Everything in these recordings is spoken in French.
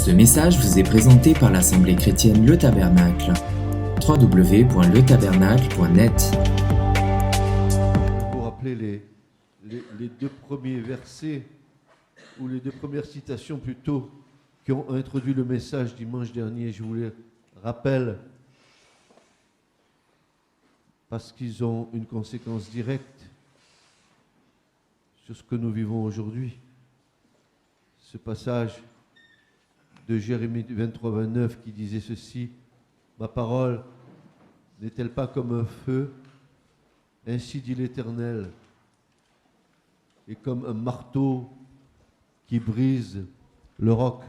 Ce message vous est présenté par l'Assemblée chrétienne Le Tabernacle. www.letabernacle.net. Pour rappeler les deux premiers versets, ou les deux premières citations plutôt, qui ont introduit le message dimanche dernier, je vous les rappelle, parce qu'ils ont une conséquence directe sur ce que nous vivons aujourd'hui. Ce passage de Jérémie 23-29 qui disait ceci: « Ma parole n'est-elle pas comme un feu, ainsi dit l'Éternel, et comme un marteau qui brise le roc. »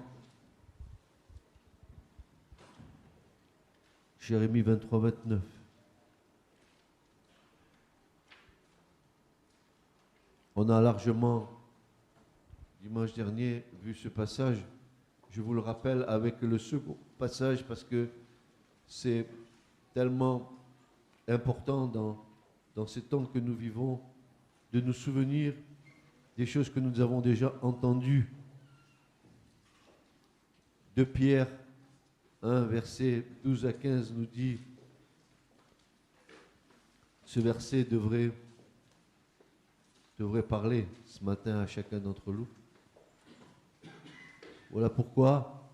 Jérémie 23-29. On a largement, dimanche dernier, vu ce passage. Je vous le rappelle avec le second passage parce que c'est tellement important dans ces temps que nous vivons de nous souvenir des choses que nous avons déjà entendues. De Pierre 1, versets 12 à 15 nous dit, ce verset devrait parler ce matin à chacun d'entre nous. Voilà pourquoi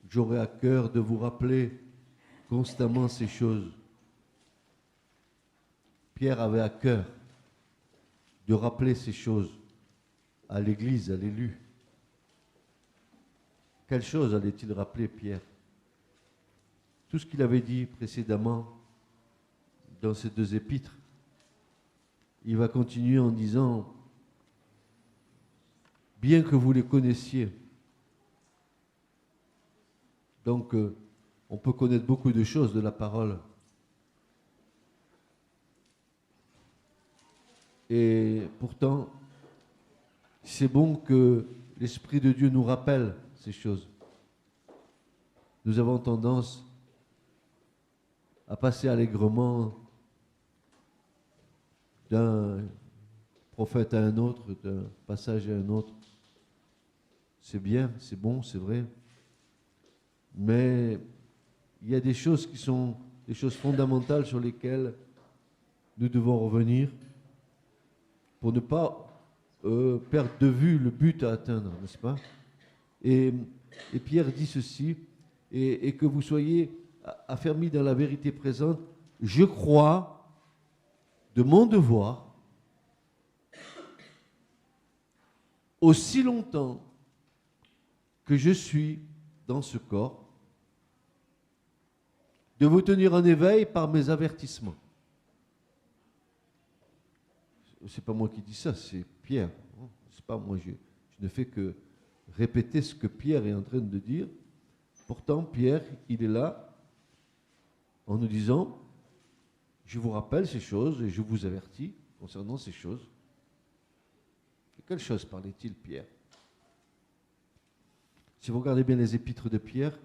j'aurai à cœur de vous rappeler constamment ces choses. Pierre avait à cœur de rappeler ces choses à l'Église, à l'élu. Quelle chose allait-il rappeler, Pierre? Tout ce qu'il avait dit précédemment dans ces deux épîtres. Il va continuer en disant, bien que vous les connaissiez. Donc, on peut connaître beaucoup de choses de la parole. Et pourtant, c'est bon que l'Esprit de Dieu nous rappelle ces choses. Nous avons tendance à passer allègrement d'un prophète à un autre, d'un passage à un autre. C'est bien, c'est bon, c'est vrai. Mais il y a des choses qui sont des choses fondamentales sur lesquelles nous devons revenir pour ne pas perdre de vue le but à atteindre, n'est-ce pas? Et Pierre dit ceci, et que vous soyez affermis dans la vérité présente. Je crois de mon devoir, aussi longtemps que je suis dans ce corps, de vous tenir en éveil par mes avertissements. C'est pas moi qui dis ça, c'est Pierre. C'est pas moi, je ne fais que répéter ce que Pierre est en train de dire. Pourtant, Pierre, il est là en nous disant, je vous rappelle ces choses et je vous avertis concernant ces choses. De quelle chose parlait-il, Pierre? Si vous regardez bien les épîtres de Pierre,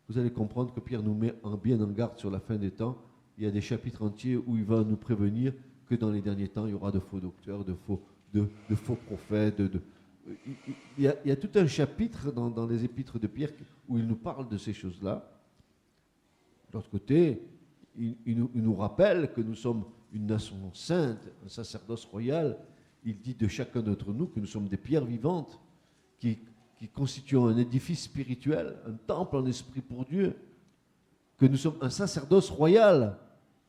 vous allez comprendre que Pierre nous met bien en garde sur la fin des temps. Il y a des chapitres entiers où il va nous prévenir que dans les derniers temps, il y aura de faux docteurs, de faux prophètes. Il y a tout un chapitre dans les épîtres de Pierre où il nous parle de ces choses-là. De l'autre côté, il nous rappelle que nous sommes une nation sainte, un sacerdoce royal. Il dit de chacun d'entre nous que nous sommes des pierres vivantes qui constituons un édifice spirituel, un temple en esprit pour Dieu, que nous sommes un sacerdoce royal.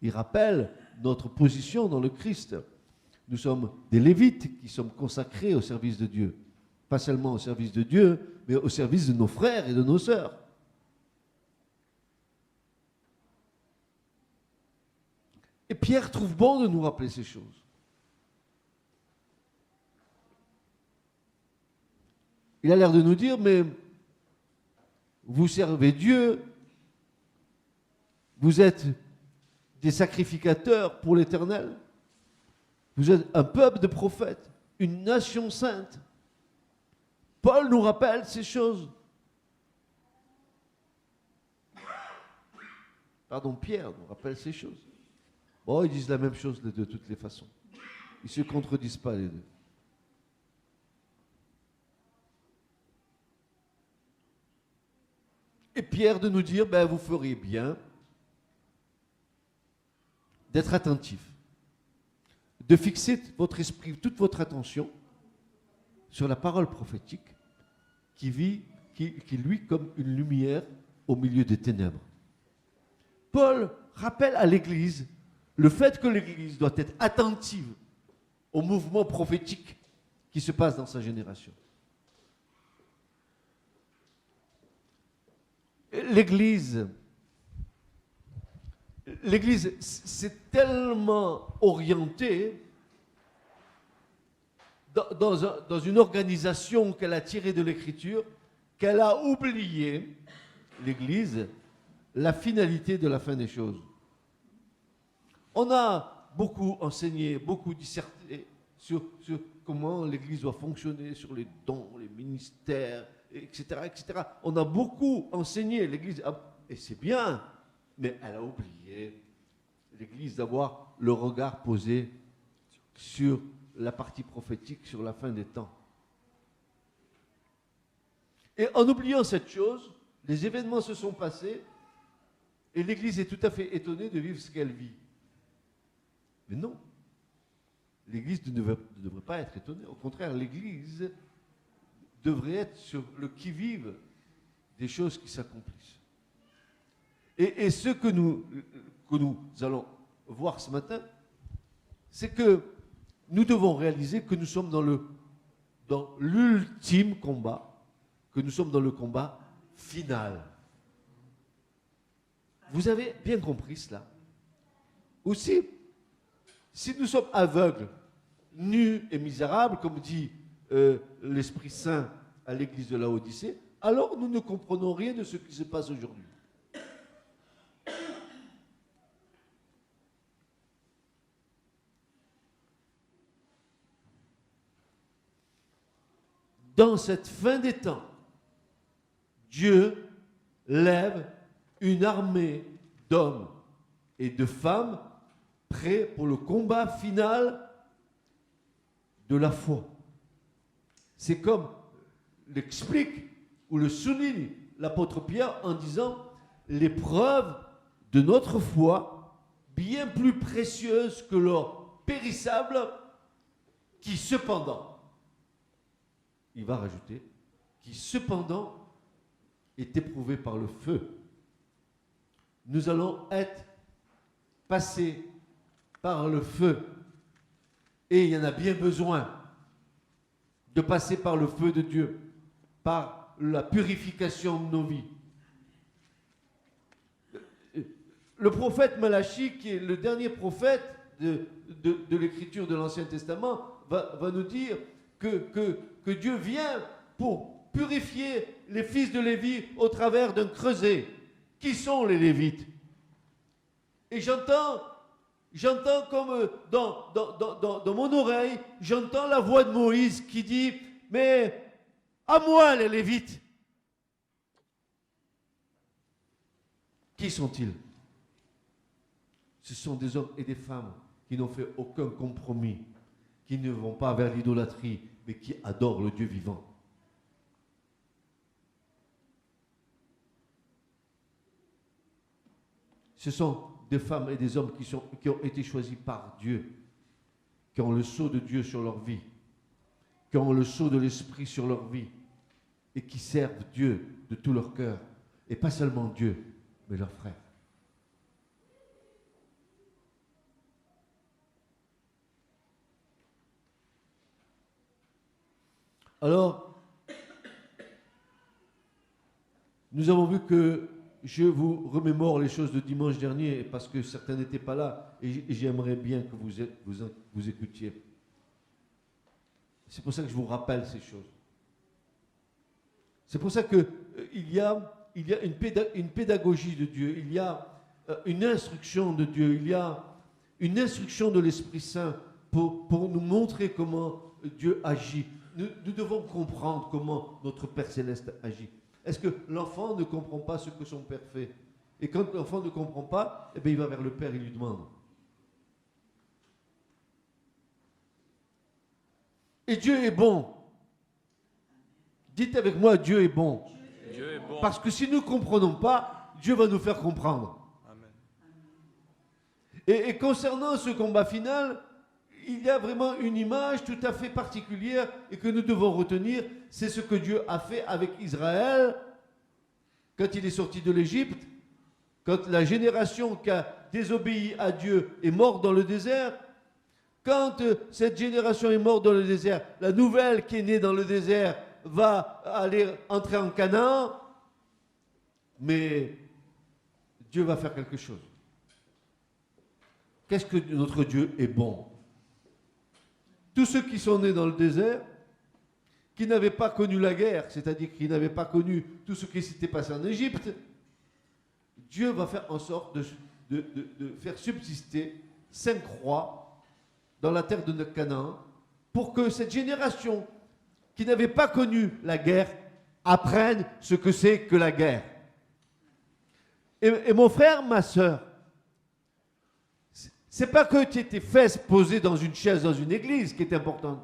Il rappelle notre position dans le Christ. Nous sommes des Lévites qui sommes consacrés au service de Dieu. Pas seulement au service de Dieu, mais au service de nos frères et de nos sœurs. Et Pierre trouve bon de nous rappeler ces choses. Il a l'air de nous dire, mais vous servez Dieu, vous êtes des sacrificateurs pour l'Éternel, vous êtes un peuple de prophètes, une nation sainte. Paul nous rappelle ces choses. Pierre nous rappelle ces choses. Bon, ils disent la même chose de toutes les façons. Ils ne se contredisent pas les deux. Et Pierre de nous dire, vous feriez bien d'être attentif, de fixer votre esprit, toute votre attention sur la parole prophétique qui luit comme une lumière au milieu des ténèbres. Paul rappelle à l'Église le fait que l'Église doit être attentive au mouvement prophétique qui se passe dans sa génération. L'Église, s'est tellement orientée dans une organisation qu'elle a tirée de l'Écriture qu'elle a oublié, l'Église, la finalité de la fin des choses. On a beaucoup enseigné, beaucoup disserté sur comment l'Église doit fonctionner, sur les dons, les ministères, etc., etc. On a beaucoup enseigné l'Église, et c'est bien, mais elle a oublié, l'Église, d'avoir le regard posé sur la partie prophétique, sur la fin des temps. Et en oubliant cette chose, les événements se sont passés, et l'Église est tout à fait étonnée de vivre ce qu'elle vit. Mais non, l'Église ne devrait pas être étonnée. Au contraire, l'Église devrait être sur le qui-vive des choses qui s'accomplissent. Et ce que nous allons voir ce matin, c'est que nous devons réaliser que nous sommes dans l'ultime combat, que nous sommes dans le combat final. Vous avez bien compris cela. Aussi, si nous sommes aveugles, nus et misérables, comme dit l'Esprit Saint à l'église de Laodicée, alors nous ne comprenons rien de ce qui se passe aujourd'hui. Dans cette fin des temps, Dieu lève une armée d'hommes et de femmes prêts pour le combat final de la foi. C'est comme l'explique ou le souligne l'apôtre Pierre en disant l'épreuve de notre foi, bien plus précieuse que l'or périssable, qui cependant, il va rajouter, qui cependant est éprouvé par le feu. Nous allons être passés par le feu. Et il y en a bien besoin de passer par le feu de Dieu, par la purification de nos vies. Le prophète Malachie, qui est le dernier prophète de l'écriture de l'Ancien Testament, va nous dire que Dieu vient pour purifier les fils de Lévi au travers d'un creuset. Qui sont les Lévites? Et j'entends comme dans mon oreille, j'entends la voix de Moïse qui dit « Mais à moi les Lévites !» Qui sont-ils? Ce sont des hommes et des femmes qui n'ont fait aucun compromis, qui ne vont pas vers l'idolâtrie, mais qui adorent le Dieu vivant. Ce sont des femmes et des hommes qui ont été choisis par Dieu, qui ont le sceau de Dieu sur leur vie, qui ont le sceau de l'Esprit sur leur vie, et qui servent Dieu de tout leur cœur, et pas seulement Dieu, mais leurs frères. Alors, nous avons vu que je vous remémore les choses de dimanche dernier parce que certains n'étaient pas là et j'aimerais bien que vous écoutiez. C'est pour ça que je vous rappelle ces choses. C'est pour ça qu'il y a une pédagogie de Dieu, il y a une instruction de Dieu, il y a une instruction de l'Esprit Saint pour nous montrer comment Dieu agit. Nous devons comprendre comment notre Père Céleste agit. Est-ce que l'enfant ne comprend pas ce que son Père fait? Et quand l'enfant ne comprend pas, eh bien, il va vers le Père et lui demande. Et Dieu est bon. Dites avec moi, Dieu est bon. Dieu est bon. Parce que si nous ne comprenons pas, Dieu va nous faire comprendre. Amen. Et concernant ce combat final, il y a vraiment une image tout à fait particulière et que nous devons retenir. C'est ce que Dieu a fait avec Israël quand il est sorti de l'Égypte, quand la génération qui a désobéi à Dieu est morte dans le désert. Quand cette génération est morte dans le désert, la nouvelle qui est née dans le désert va aller entrer en Canaan. Mais Dieu va faire quelque chose. Qu'est-ce que notre Dieu est bon? Tous ceux qui sont nés dans le désert, qui n'avaient pas connu la guerre, c'est-à-dire qui n'avaient pas connu tout ce qui s'était passé en Égypte, Dieu va faire en sorte de faire subsister 5 rois dans la terre de Canaan pour que cette génération qui n'avait pas connu la guerre apprenne ce que c'est que la guerre. Et mon frère, ma soeur, c'est pas que tu aies tes fesses posées dans une chaise dans une église qui est important.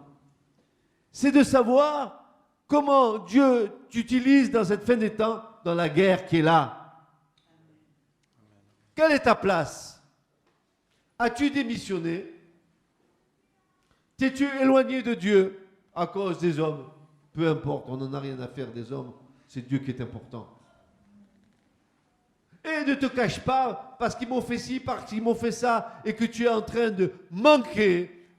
C'est de savoir comment Dieu t'utilise dans cette fin des temps, dans la guerre qui est là. Quelle est ta place? As-tu démissionné? T'es-tu éloigné de Dieu à cause des hommes? Peu importe, on n'en a rien à faire des hommes, c'est Dieu qui est important. Et ne te cache pas parce qu'ils m'ont fait ci, parce qu'ils m'ont fait ça, et que tu es en train de manquer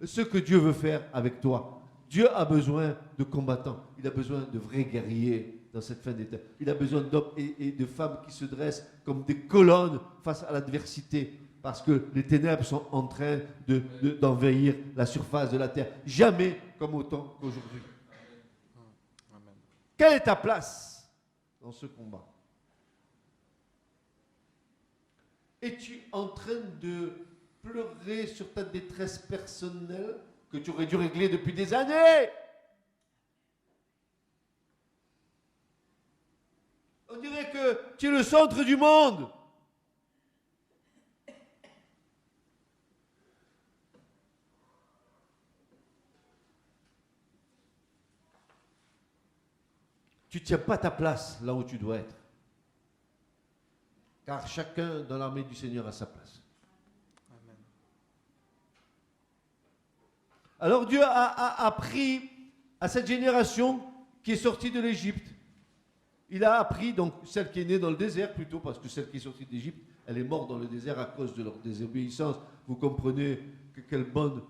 ce que Dieu veut faire avec toi. Dieu a besoin de combattants, il a besoin de vrais guerriers dans cette fin des temps. Il a besoin d'hommes et de femmes qui se dressent comme des colonnes face à l'adversité, parce que les ténèbres sont en train d'envahir la surface de la terre. Jamais comme autant qu'aujourd'hui. Quelle est ta place dans ce combat? Es-tu en train de pleurer sur ta détresse personnelle que tu aurais dû régler depuis des années? On dirait que tu es le centre du monde. Tu ne tiens pas ta place là où tu dois être. Car chacun dans l'armée du Seigneur a sa place. Amen. Alors Dieu a appris à cette génération qui est sortie de l'Égypte. Il a appris, donc celle qui est née dans le désert plutôt, parce que celle qui est sortie d'Égypte, elle est morte dans le désert à cause de leur désobéissance. Vous comprenez que quelle bonne,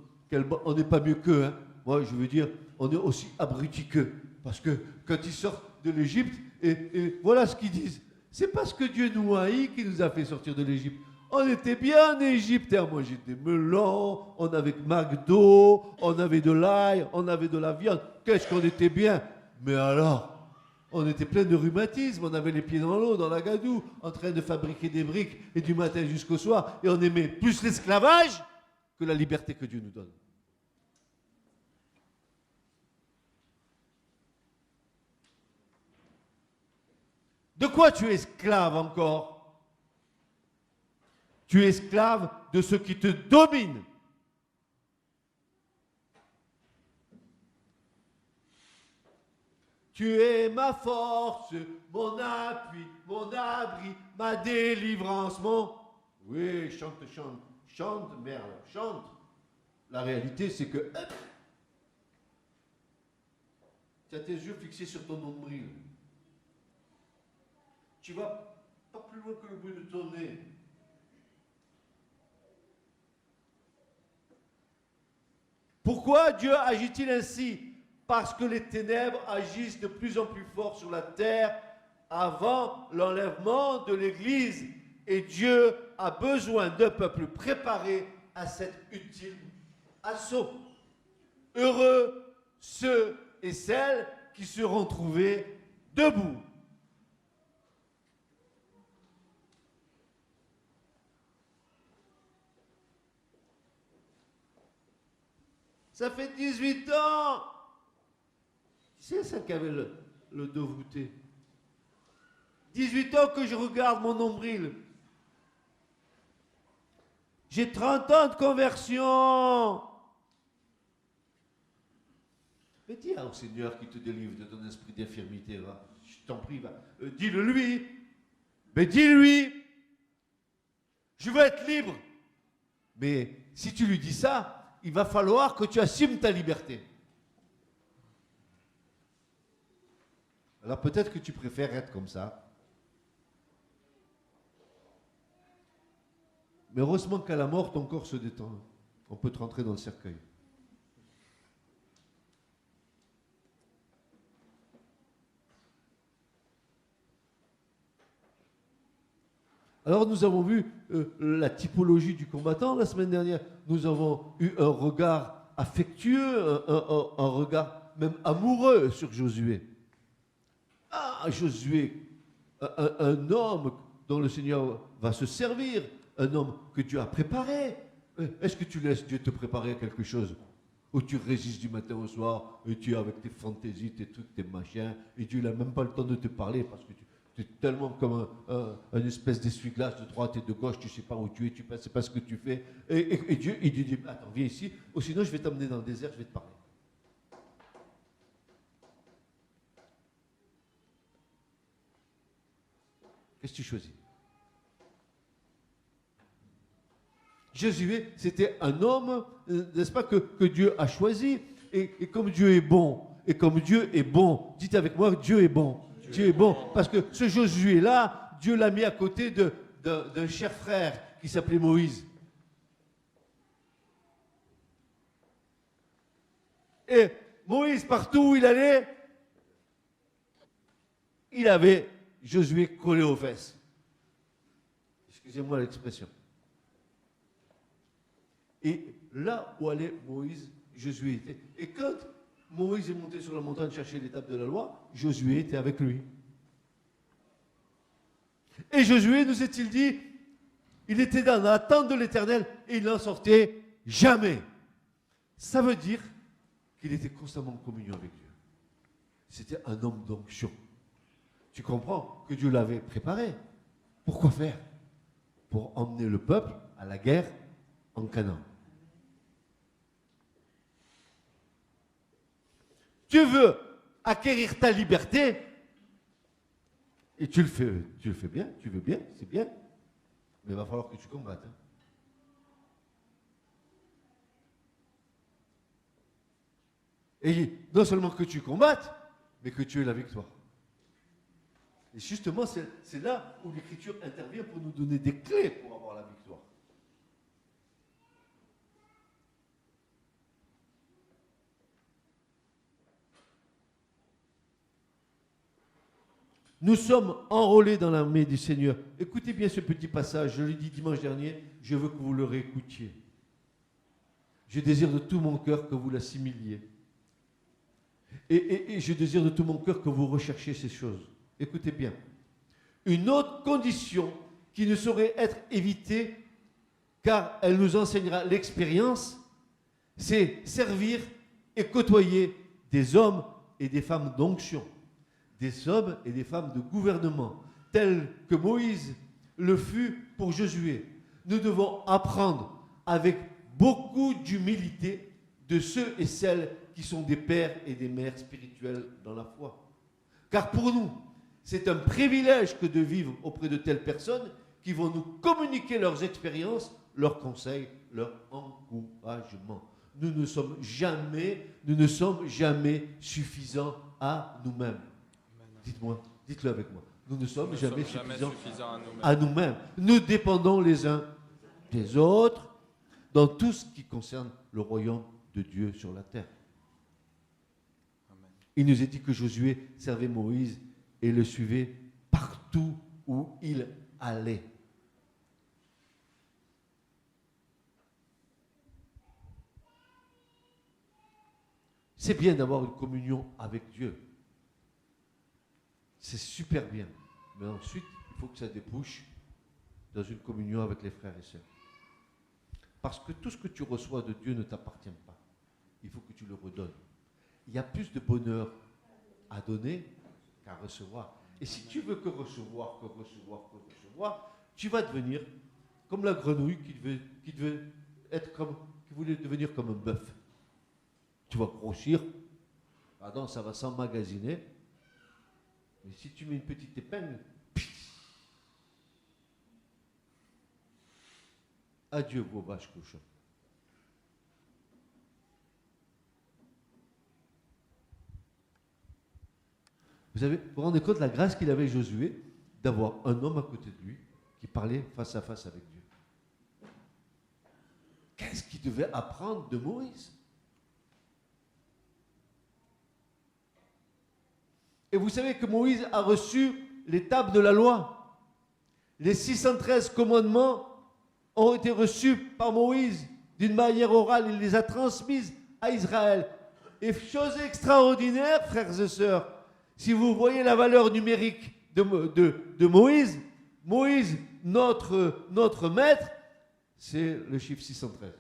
on n'est pas mieux qu'eux. Hein. Moi, je veux dire, on est aussi abrutis qu'eux. Parce que quand ils sortent de l'Égypte, et voilà ce qu'ils disent. C'est parce que Dieu nous haït qui nous a fait sortir de l'Égypte. On était bien en Égypte. Hein. Moi, j'étais melon, on avait McDo, on avait de l'ail, on avait de la viande. Qu'est-ce qu'on était bien. Mais alors, on était plein de rhumatisme. On avait les pieds dans l'eau, dans la gadoue, en train de fabriquer des briques et du matin jusqu'au soir. Et on aimait plus l'esclavage que la liberté que Dieu nous donne. De quoi tu es esclave encore? Tu es esclave de ce qui te domine. Tu es ma force, mon appui, mon abri, ma délivrance, mon... Oui, chante, chante, chante, merde, chante. La réalité, c'est que... tu as tes yeux fixés sur ton nombril. Tu vas pas plus loin que le bout de ton nez. Pourquoi Dieu agit-il ainsi? Parce que les ténèbres agissent de plus en plus fort sur la terre avant l'enlèvement de l'Église. Et Dieu a besoin d'un peuple préparé à cet ultime assaut. Heureux ceux et celles qui seront trouvés debout. Ça fait 18 ans. C'est ça qui avait le dos voûté. 18 ans que je regarde mon nombril. J'ai 30 ans de conversion. Mais dis au Seigneur qui te délivre de ton esprit d'infirmité, va. Chut. t'en prie, va. Dis-le lui. Mais dis-lui. Je veux être libre. Mais si tu lui dis ça, il va falloir que tu assumes ta liberté. Alors peut-être que tu préfères être comme ça. Mais heureusement qu'à la mort, ton corps se détend. On peut te rentrer dans le cercueil. Alors nous avons vu la typologie du combattant la semaine dernière. Nous avons eu un regard affectueux, un regard même amoureux sur Josué. Ah, Josué, un homme dont le Seigneur va se servir, un homme que Dieu a préparé. Est-ce que tu laisses Dieu te préparer à quelque chose où tu résistes du matin au soir et tu es avec tes fantaisies, tes trucs, tes machins, et Dieu n'a même pas le temps de te parler parce que tu es tellement comme une espèce d'essuie-glace de droite et de gauche, tu ne sais pas où tu es, tu ne sais pas ce que tu fais. Et Dieu, il dit, attends, viens ici, ou sinon je vais t'emmener dans le désert, je vais te parler. Qu'est-ce que tu choisis? Josué, c'était un homme, n'est-ce pas, que Dieu a choisi. Et comme Dieu est bon, dites avec moi, Dieu est bon. Dieu est bon. Parce que ce Josué-là, Dieu l'a mis à côté d'un cher frère qui s'appelait Moïse. Et Moïse, partout où il allait, il avait Josué collé aux fesses. Excusez-moi l'expression. Et là où allait Moïse, Josué était. Et quand Moïse est monté sur la montagne chercher l'étape de la loi, Josué était avec lui. Et Josué, nous est-il dit, il était dans l'attente de l'Éternel et il n'en sortait jamais. Ça veut dire qu'il était constamment en communion avec Dieu. C'était un homme d'onction. Tu comprends que Dieu l'avait préparé. Pourquoi faire? Pour emmener le peuple à la guerre en Canaan. Tu veux acquérir ta liberté et tu le fais bien, tu veux bien, c'est bien, mais il va falloir que tu combattes. Et non seulement que tu combattes, mais que tu aies la victoire. Et justement, c'est là où l'Écriture intervient pour nous donner des clés pour avoir la victoire. Nous sommes enrôlés dans l'armée du Seigneur. Écoutez bien ce petit passage, je l'ai dit dimanche dernier, je veux que vous le réécoutiez. Je désire de tout mon cœur que vous l'assimiliez. Et je désire de tout mon cœur que vous recherchiez ces choses. Écoutez bien. Une autre condition qui ne saurait être évitée, car elle nous enseignera l'expérience, c'est servir et côtoyer des hommes et des femmes d'onction, des hommes et des femmes de gouvernement, tels que Moïse le fut pour Josué. Nous devons apprendre avec beaucoup d'humilité de ceux et celles qui sont des pères et des mères spirituels dans la foi. Car pour nous, c'est un privilège que de vivre auprès de telles personnes qui vont nous communiquer leurs expériences, leurs conseils, leur encouragement. Nous ne sommes jamais suffisants à nous-mêmes. Dites-moi, dites-le avec moi. Nous ne sommes jamais suffisants à nous-mêmes. Nous dépendons les uns des autres dans tout ce qui concerne le royaume de Dieu sur la terre. Amen. Il nous est dit que Josué servait Moïse et le suivait partout où il allait. C'est bien d'avoir une communion avec Dieu. C'est super bien. Mais ensuite, il faut que ça débouche dans une communion avec les frères et sœurs. Parce que tout ce que tu reçois de Dieu ne t'appartient pas. Il faut que tu le redonnes. Il y a plus de bonheur à donner qu'à recevoir. Et si tu veux que recevoir, tu vas devenir comme la grenouille qui voulait devenir comme un bœuf. Tu vas grossir, pardon, ça va s'emmagasiner, Mais si tu mets une petite épingle, adieu vos vaches cochons. Vous vous rendez compte de la grâce qu'il avait Josué d'avoir un homme à côté de lui qui parlait face à face avec Dieu. Qu'est-ce qu'il devait apprendre de Moïse? Et vous savez que Moïse a reçu les tables de la loi. Les 613 commandements ont été reçus par Moïse d'une manière orale. Il les a transmises à Israël. Et chose extraordinaire, frères et sœurs, si vous voyez la valeur numérique de Moïse, Moïse, notre maître, c'est le chiffre 613.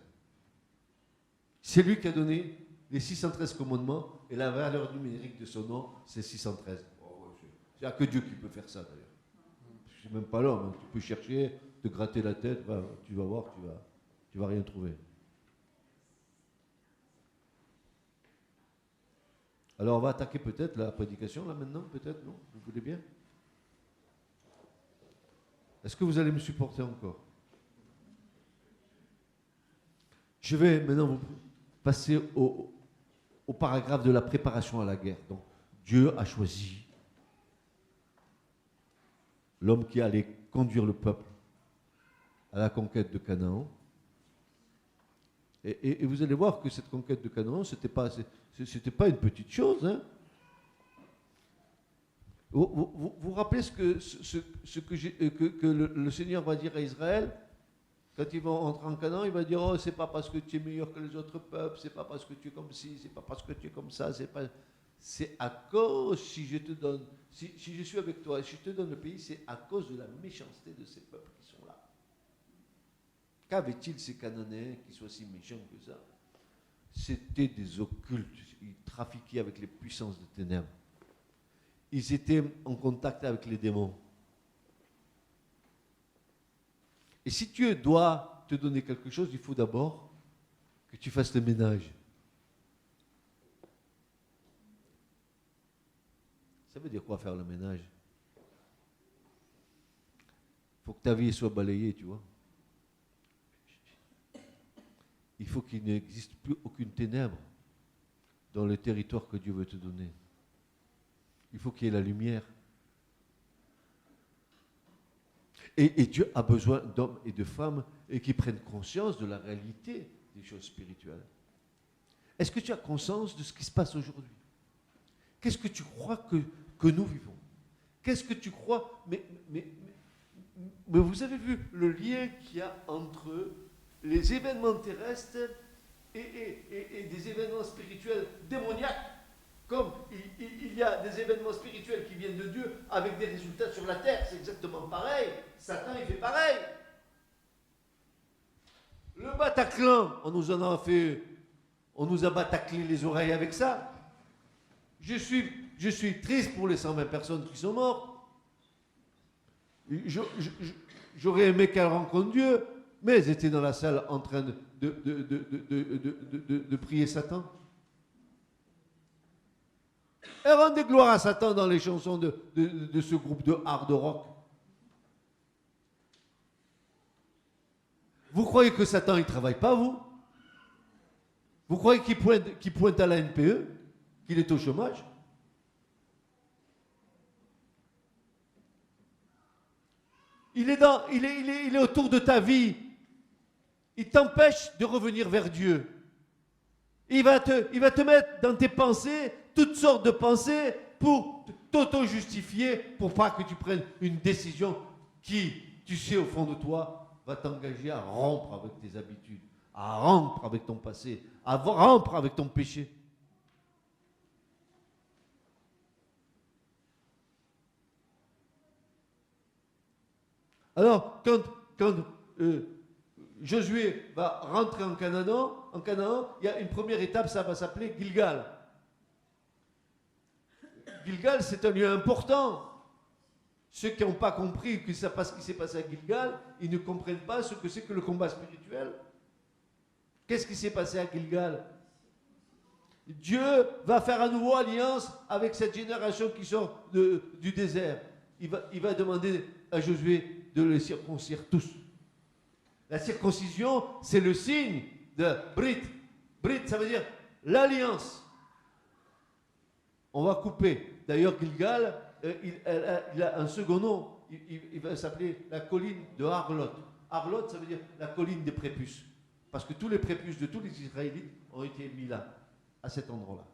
C'est lui qui a donné les 613 commandements et la valeur numérique de son nom, c'est 613. Il n'y a que Dieu qui peut faire ça d'ailleurs. C'est même pas l'homme. Tu peux chercher, te gratter la tête, tu vas voir, tu vas rien trouver. Alors on va attaquer peut-être la prédication là maintenant, peut-être, non? Vous voulez bien? Est-ce que vous allez me supporter encore? Je vais maintenant vous passer au paragraphe de la préparation à la guerre. Donc Dieu a choisi l'homme qui allait conduire le peuple à la conquête de Canaan. Et vous allez voir que cette conquête de Canaan, ce n'était pas une petite chose. Hein. Vous rappelez ce que le Seigneur va dire à Israël quand ils vont entrer en Canaan? Il va dire, oh, c'est pas parce que tu es meilleur que les autres peuples, c'est pas parce que tu es comme ci, c'est pas parce que tu es comme ça, c'est à cause, si je te donne, si je suis avec toi et si je te donne le pays, c'est à cause de la méchanceté de ces peuples qui sont là. Qu'avaient-ils ces Cananéens qui soient si méchants que ça? C'était des occultes. Ils trafiquaient avec les puissances des ténèbres. Ils étaient en contact avec les démons. Et si Dieu doit te donner quelque chose, il faut d'abord que tu fasses le ménage. Ça veut dire quoi faire le ménage? Il faut que ta vie soit balayée, tu vois. Il faut qu'il n'existe plus aucune ténèbre dans le territoire que Dieu veut te donner. Il faut qu'il y ait la lumière. Et Dieu a besoin d'hommes et de femmes et qui prennent conscience de la réalité des choses spirituelles. Est-ce que tu as conscience de ce qui se passe aujourd'hui? Qu'est-ce que tu crois que nous vivons? Qu'est-ce que tu crois? Mais vous avez vu le lien qu'il y a entre les événements terrestres et des événements spirituels démoniaques, comme il y a des événements spirituels qui viennent de Dieu avec des résultats sur la terre, c'est exactement pareil. Satan, il fait pareil. Le Bataclan, on nous a bataclé les oreilles avec ça. Je suis triste pour les 120 personnes qui sont mortes. J'aurais aimé qu'elles rencontrent Dieu, mais elles étaient dans la salle en train de prier Satan. Elles rendaient gloire à Satan dans les chansons de ce groupe de hard rock. Vous croyez que Satan, il ne travaille pas, vous? Vous croyez qu'il pointe à la NPE, qu'il est au chômage? Il est autour de ta vie. Il t'empêche de revenir vers Dieu. Il va te mettre dans tes pensées toutes sortes de pensées pour t'auto-justifier, pour pas que tu prennes une décision qui, tu sais, au fond de toi, va t'engager à rompre avec tes habitudes, à rompre avec ton passé, à rompre avec ton péché. Alors, quand Josué va rentrer en Canaan, il y a une première étape, ça va s'appeler Gilgal. Gilgal, c'est un lieu important. Ceux qui n'ont pas compris que ça passe ce qui s'est passé à Gilgal, ils ne comprennent pas ce que c'est que le combat spirituel. Qu'est-ce qui s'est passé à Gilgal? Dieu va faire à nouveau alliance avec cette génération qui sort du désert. Il va demander à Josué de les circoncire tous. La circoncision, c'est le signe de Brit. Brit, ça veut dire l'alliance. On va couper. D'ailleurs, Gilgal, il a un second nom. Il va s'appeler la colline de Harlot. Harlot, ça veut dire la colline des prépuces. Parce que tous les prépuces de tous les Israélites ont été mis là, à cet endroit-là.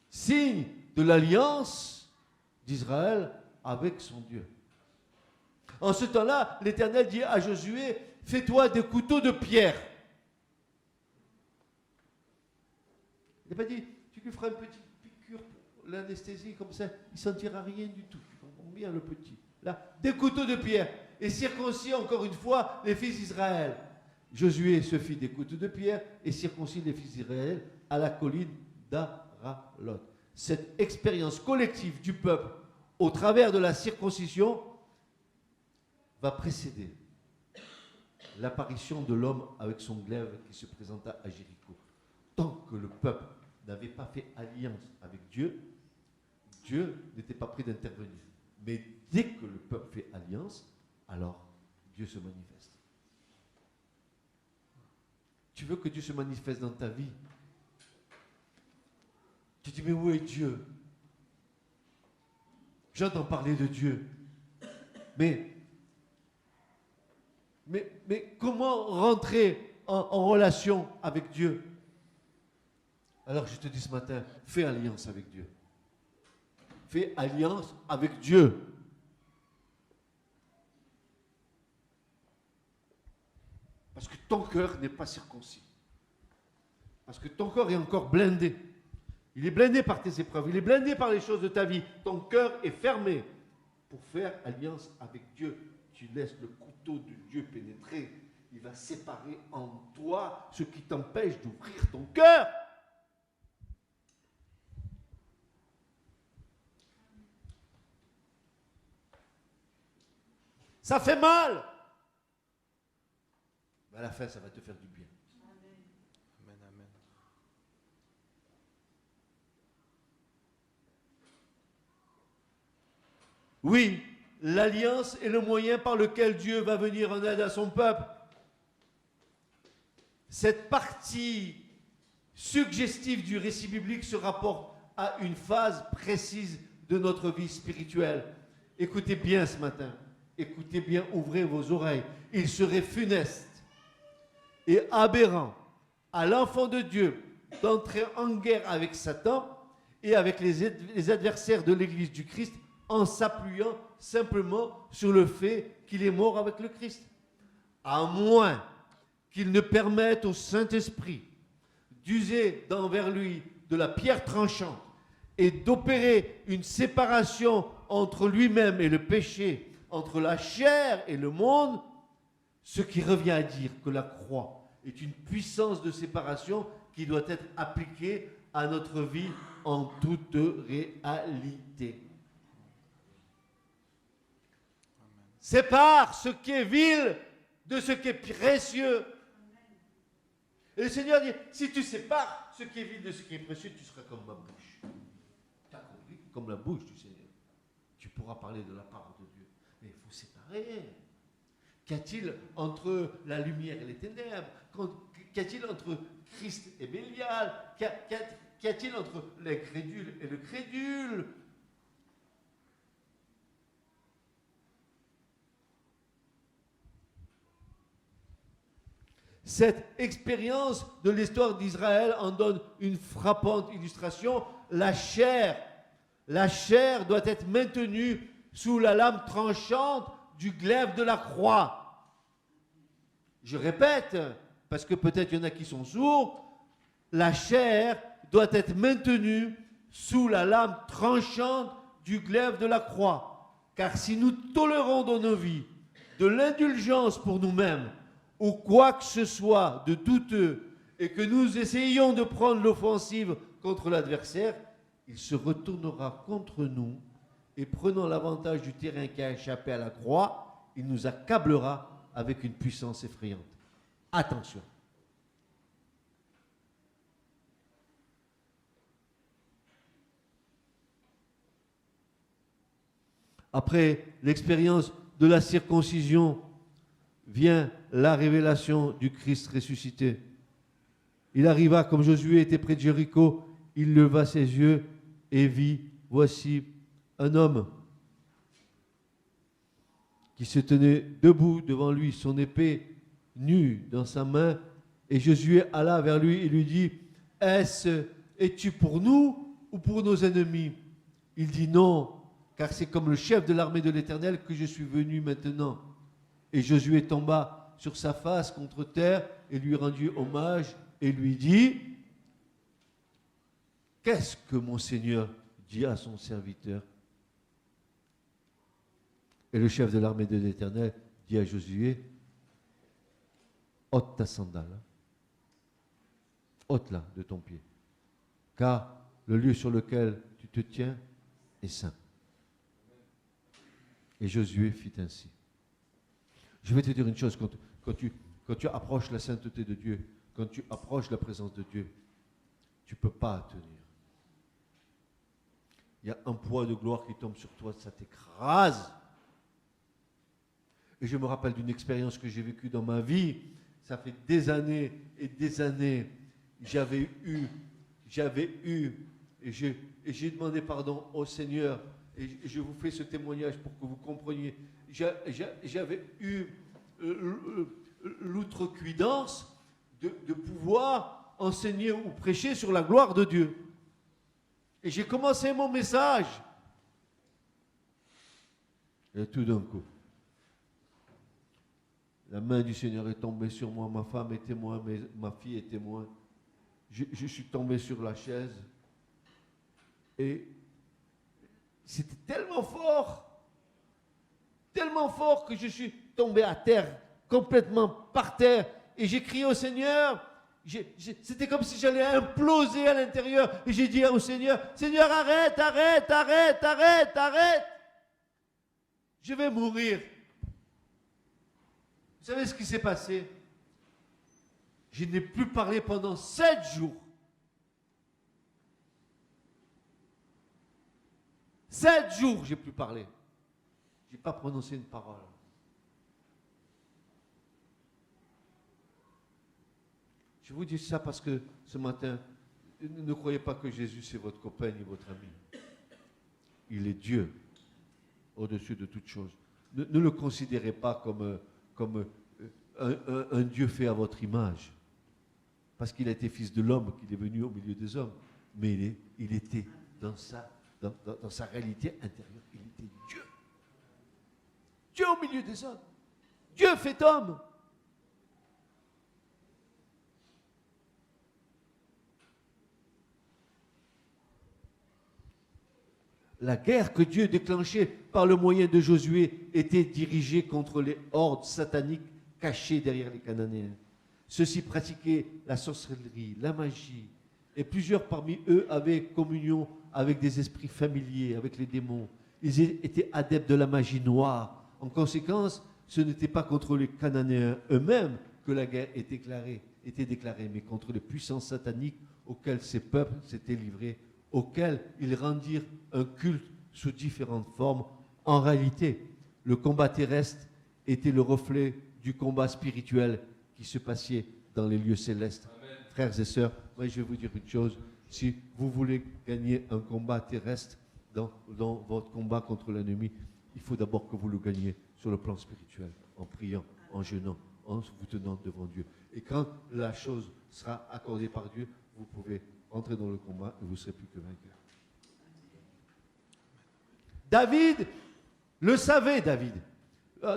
Signe de l'alliance d'Israël avec son Dieu. En ce temps-là, l'Éternel dit à Josué, fais-toi des couteaux de pierre. Il n'a pas dit, tu lui feras une petite piqûre pour l'anesthésie, comme ça, il ne sentira rien du tout. Tu comprends bien le petit. Là, des couteaux de pierre. Et circoncis encore une fois les fils d'Israël. Josué se fit des couteaux de pierre et circoncis les fils d'Israël à la colline d'Aralot. Cette expérience collective du peuple au travers de la circoncision va précéder l'apparition de l'homme avec son glaive qui se présenta à Jéricho. Tant que le peuple n'avait pas fait alliance avec Dieu, Dieu n'était pas prêt d'intervenir. Mais dès que le peuple fait alliance, alors Dieu se manifeste. Tu veux que Dieu se manifeste dans ta vie? Tu dis, mais où est Dieu? J'entends parler de Dieu. Mais comment rentrer en relation avec Dieu? Alors je te dis ce matin, fais alliance avec Dieu. Fais alliance avec Dieu. Parce que ton cœur n'est pas circoncis. Parce que ton cœur est encore blindé. Il est blindé par tes épreuves. Il est blindé par les choses de ta vie. Ton cœur est fermé. Pour faire alliance avec Dieu, tu laisses le couteau de Dieu pénétrer. Il va séparer en toi ce qui t'empêche d'ouvrir ton cœur. Ça fait mal. Mais à la fin, ça va te faire du bien. Amen, amen. Oui, l'alliance est le moyen par lequel Dieu va venir en aide à son peuple. Cette partie suggestive du récit biblique se rapporte à une phase précise de notre vie spirituelle. Écoutez bien ce matin. Écoutez bien, ouvrez vos oreilles. Il serait funeste et aberrant à l'enfant de Dieu d'entrer en guerre avec Satan et avec les adversaires de l'Église du Christ en s'appuyant simplement sur le fait qu'il est mort avec le Christ. À moins qu'il ne permette au Saint-Esprit d'user d'envers lui de la pierre tranchante et d'opérer une séparation entre lui-même et le péché, entre la chair et le monde, ce qui revient à dire que la croix est une puissance de séparation qui doit être appliquée à notre vie en toute réalité. Sépare ce qui est vil de ce qui est précieux. Et le Seigneur dit, si tu sépares ce qui est vil de ce qui est précieux, tu seras comme ma bouche. Tu as compris? Comme la bouche du Seigneur. Tu pourras parler de la parole de Dieu. Mais il faut séparer. Qu'y a-t-il entre la lumière et les ténèbres? Qu'y a-t-il entre Christ et Bélial? Qu'y a-t-il entre l'incrédule et le crédule? Cette expérience de l'histoire d'Israël en donne une frappante illustration. La chair doit être maintenue sous la lame tranchante du glaive de la croix. Je répète, parce que peut-être il y en a qui sont sourds, la chair doit être maintenue sous la lame tranchante du glaive de la croix. Car si nous tolérons dans nos vies de l'indulgence pour nous-mêmes, ou quoi que ce soit de douteux, et que nous essayons de prendre l'offensive contre l'adversaire, il se retournera contre nous, et prenant l'avantage du terrain qui a échappé à la croix, il nous accablera avec une puissance effrayante. Attention. Après l'expérience de la circoncision, vient la révélation du Christ ressuscité. Il arriva, comme Josué était près de Jéricho, il leva ses yeux et vit, voici un homme qui se tenait debout devant lui, son épée nue dans sa main, et Josué alla vers lui et lui dit, es-tu pour nous ou pour nos ennemis? Il dit non, car c'est comme le chef de l'armée de l'Éternel que je suis venu maintenant. Et Josué tomba sur sa face contre terre et lui rendit hommage et lui dit, qu'est-ce que mon Seigneur dit à son serviteur? Et le chef de l'armée de l'Éternel dit à Josué, ôte ta sandale, ôte-la de ton pied, car le lieu sur lequel tu te tiens est saint. Et Josué fit ainsi. Je vais te dire une chose, quand tu approches la sainteté de Dieu, quand tu approches la présence de Dieu, tu ne peux pas tenir. Il y a un poids de gloire qui tombe sur toi, ça t'écrase. Et je me rappelle d'une expérience que j'ai vécue dans ma vie. Ça fait des années et des années. J'avais eu, et j'ai demandé pardon au Seigneur. Et je vous fais ce témoignage pour que vous compreniez. J'avais eu l'outrecuidance de pouvoir enseigner ou prêcher sur la gloire de Dieu. Et j'ai commencé mon message. Et tout d'un coup, la main du Seigneur est tombée sur moi, ma femme est témoin, ma fille est témoin. Je suis tombé sur la chaise et c'était tellement fort que je suis tombé à terre, complètement par terre, et j'ai crié au Seigneur. C'était comme si j'allais imploser à l'intérieur, et j'ai dit au Seigneur, Seigneur, arrête, je vais mourir. Vous savez ce qui s'est passé? Je n'ai plus parlé pendant 7 jours. 7 jours, j'ai plus parlé. Je n'ai pas prononcé une parole. Je vous dis ça parce que ce matin, ne croyez pas que Jésus c'est votre copain ni votre ami. Il est Dieu, au-dessus de toute chose. Ne le considérez pas comme un Dieu fait à votre image. Parce qu'il a été fils de l'homme, qu'il est venu au milieu des hommes. Mais il était dans sa réalité intérieure. Il était Dieu. Dieu au milieu des hommes. Dieu fait homme. La guerre que Dieu déclenchait par le moyen de Josué était dirigée contre les hordes sataniques cachées derrière les Cananéens. Ceux-ci pratiquaient la sorcellerie, la magie, et plusieurs parmi eux avaient communion avec des esprits familiers, avec les démons. Ils étaient adeptes de la magie noire. En conséquence, ce n'était pas contre les Cananéens eux-mêmes que la guerre était déclarée, mais contre les puissances sataniques auxquelles ces peuples s'étaient livrés, auxquels ils rendirent un culte sous différentes formes. En réalité, le combat terrestre était le reflet du combat spirituel qui se passait dans les lieux célestes. Amen. Frères et sœurs, moi je vais vous dire une chose, si vous voulez gagner un combat terrestre dans votre combat contre l'ennemi, il faut d'abord que vous le gagniez sur le plan spirituel, en priant, en jeûnant, en vous tenant devant Dieu. Et quand la chose sera accordée par Dieu, vous pouvez entrer dans le combat et vous ne serez plus que vainqueur. David le savait, David.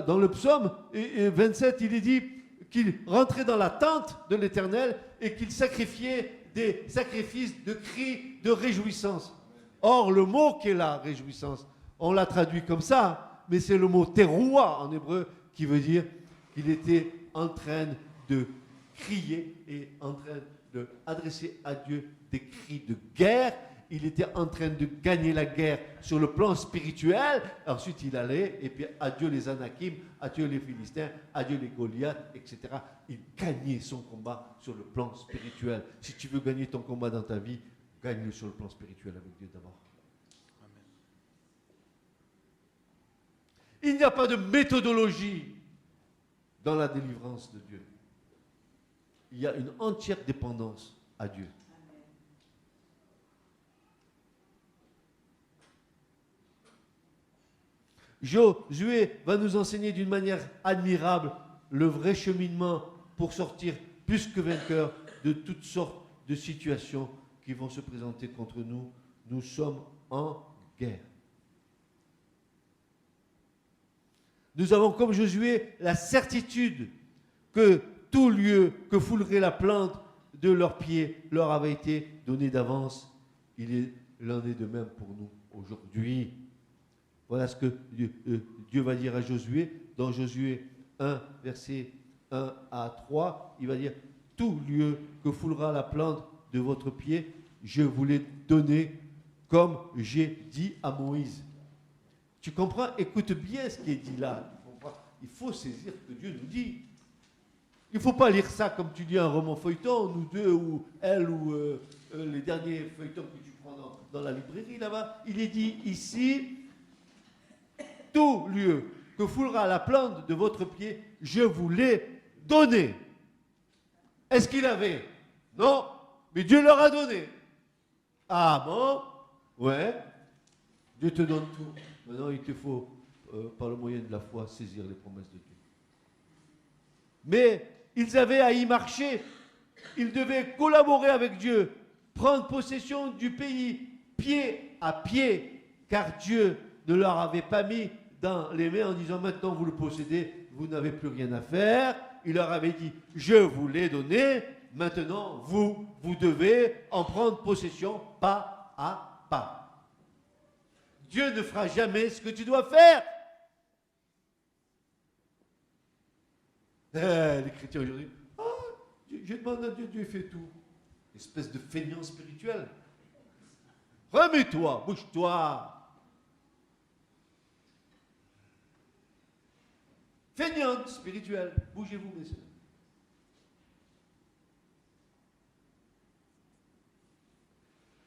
Dans le psaume 27, il est dit qu'il rentrait dans la tente de l'Éternel et qu'il sacrifiait des sacrifices de cris de réjouissance. Or, le mot qui est là, réjouissance, on l'a traduit comme ça, mais c'est le mot teroua en hébreu qui veut dire qu'il était en train de crier et en train d'adresser à Dieu des cris de guerre. Il était en train de gagner la guerre sur le plan spirituel. Ensuite, il allait, et puis adieu les Anakim, adieu les Philistins, adieu les Goliaths, etc. Il gagnait son combat sur le plan spirituel. Si tu veux gagner ton combat dans ta vie, gagne-le sur le plan spirituel avec Dieu d'abord. Il n'y a pas de méthodologie dans la délivrance de Dieu. Il y a une entière dépendance à Dieu. Josué va nous enseigner d'une manière admirable le vrai cheminement pour sortir plus que vainqueur de toutes sortes de situations qui vont se présenter contre nous. Nous sommes en guerre. Nous avons comme Josué la certitude que tout lieu que foulerait la plante de leurs pieds leur avait été donné d'avance. Il en est de même pour nous aujourd'hui. Voilà ce que Dieu va dire à Josué. Dans Josué 1, versets 1 à 3, il va dire « Tout lieu que foulera la plante de votre pied, je vous l'ai donné comme j'ai dit à Moïse. » Tu comprends? Écoute bien ce qui est dit là. Il faut saisir ce que Dieu nous dit. Il ne faut pas lire ça comme tu dis un roman feuilleton, nous deux, ou elle, ou les derniers feuilletons que tu prends dans la librairie là-bas. Il est dit ici, tout lieu que foulera la plante de votre pied, je vous l'ai donné. Est-ce qu'il avait? Non, mais Dieu leur a donné. Ah bon? Ouais. Dieu te donne tout. Maintenant, il te faut, par le moyen de la foi, saisir les promesses de Dieu. Mais ils avaient à y marcher. Ils devaient collaborer avec Dieu, prendre possession du pays pied à pied, car Dieu ne leur avait pas mis dans les mains en disant maintenant vous le possédez, vous n'avez plus rien à faire. Il leur avait dit je vous l'ai donné, maintenant vous devez en prendre possession pas à pas. Dieu ne fera jamais ce que tu dois faire. Les chrétiens aujourd'hui, je demande à Dieu, Dieu fait tout. Espèce de feignant spirituel. Remets-toi, bouge-toi. Feignante spirituelle, bougez-vous, messieurs.